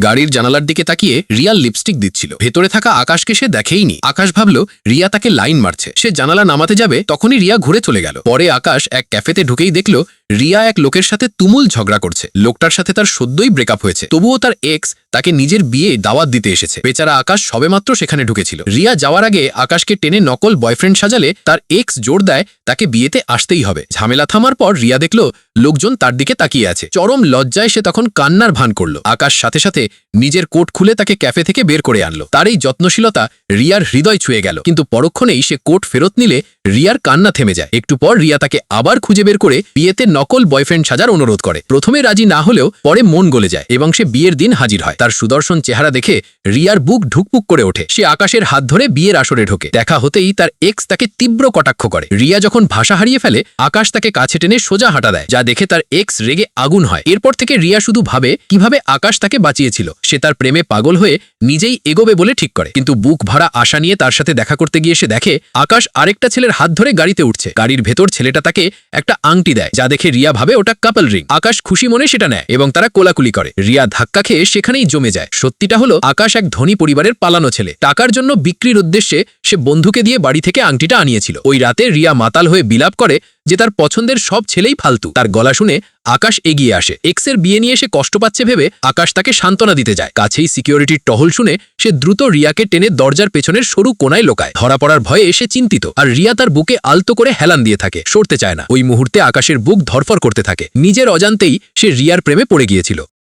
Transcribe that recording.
গাড়ির জানালার দিকে তাকিয়ে রিয়া লিপস্টিক দিচ্ছিল। ভেতরে থাকা আকাশকে সে দেখেইনি। আকাশ ভাবল রিয়া তাকে লাইন মারছে। সে জানালা নামাতে যাবে, তখনই রিয়া ঘুরে চলে গেল। পরে আকাশ এক ক্যাফেতে ঢুকেই দেখল রিয়া এক লোকের সাথে তুমুল ঝগড়া করছে। লোকটার সাথে তার সদ্যই ব্রেকআপ হয়েছে, তবুও তার এক্স তাকে নিজের বিয়ে দাওয়াত দিতে এসেছে। বেচারা আকাশ সবেমাত্র সেখানে ঢুকেছিল। রিয়া যাওয়ার আগে আকাশকে টেনে নকল বয়ফ্রেন্ড সাজালে তার এক্স জোর দেয় তাকে বিয়েতে আসতেই হবে। ঝামেলা থামার পর রিয়া দেখল লোকজন তার দিকে তাকিয়ে আছে। চরম লজ্জায় সে তখন কান্নার ভান করল। আকাশ সাথে সাথে নিজের কোট খুলে তাকে ক্যাফে থেকে বের করে আনলো। তার এই যত্নশীলতা রিয়ার হৃদয় ছুঁয়ে গেল। কিন্তু পরক্ষণেই সে কোট ফেরত নিলে রিয়ার কান্না থেমে যায়। একটু পর রিয়া তাকে আবার খুঁজে বের করে বিয়েতে নকল বয়ফ্রেন্ড সাজার অনুরোধ করে। প্রথমে রাজি না হলেও পরে মন গলে যায় এবং সে বিয়ের দিন হাজির হয়। তার সুদর্শন চেহারা দেখে রিয়ার বুক ঢুকপুক করে ওঠে। সে আকাশের হাত ধরে বিয়ের আসরে ঢোকে। দেখা হতেই তার এক্স তাকে তীব্র কটাক্ষ করে। রিয়া যখন ভাষা হারিয়ে ফেলে, আকাশ তাকে কাছে টেনে সোজা হাঁটা দেয়, যা দেখে তার এক্স রেগে আগুন হয়। এরপর থেকে রিয়া শুধু ভাবে কিভাবে আকাশ তাকে বাঁচিয়েছিল। সে তার প্রেমে পাগল হয়ে নিজেই এগোবে বলে ঠিক করে। কিন্তু বুক ভরা আশা নিয়ে তার সাথে দেখা করতে গিয়ে সে দেখে আকাশ আরেকটা ছেলের হাত ধরে গাড়িতে উঠছে। গাড়ির ভেতর ছেলেটা তাকে একটা আংটি দেয়, যা দেখে রিয়া ভাবে ওটা কাপল রিং। আকাশ খুশি মনে সেটা নেয় এবং তারা কোলাকুলি করে। রিয়া ধাক্কা খেয়ে সেখানেই জমে যায়। সত্যিটা হলো আকাশ এক ধনী পরিবারের পালানো ছেলে। টাকার জন্য বিক্রির উদ্দেশ্যে সে বন্ধুকে দিয়ে বাড়ি থেকে আংটিটা আনিয়েছিল। ওই রাতে রিয়া মাতাল হয়ে বিলাপ করে যে তার পছন্দের সব ছেলেই ফালতু। তার গলা শুনে আকাশ এগিয়ে আসে। এক্সের বিয়ে নিয়ে সে কষ্ট পাচ্ছে ভেবে আকাশ তাকে সান্ত্বনা দিতে যায়। কাছেই সিকিউরিটির টহল শুনে সে দ্রুত রিয়াকে টেনে দরজার পেছনের সরু কোনায় লোকায়। ধরা পড়ার ভয়ে সে চিন্তিত, আর রিয়া তার বুকে আলতো করে হেলান দিয়ে থাকে, সরতে চায় না। ওই মুহূর্তে আকাশের বুক ধরফর করতে থাকে। নিজের অজান্তেই সে রিয়ার প্রেমে পড়ে গিয়েছিল।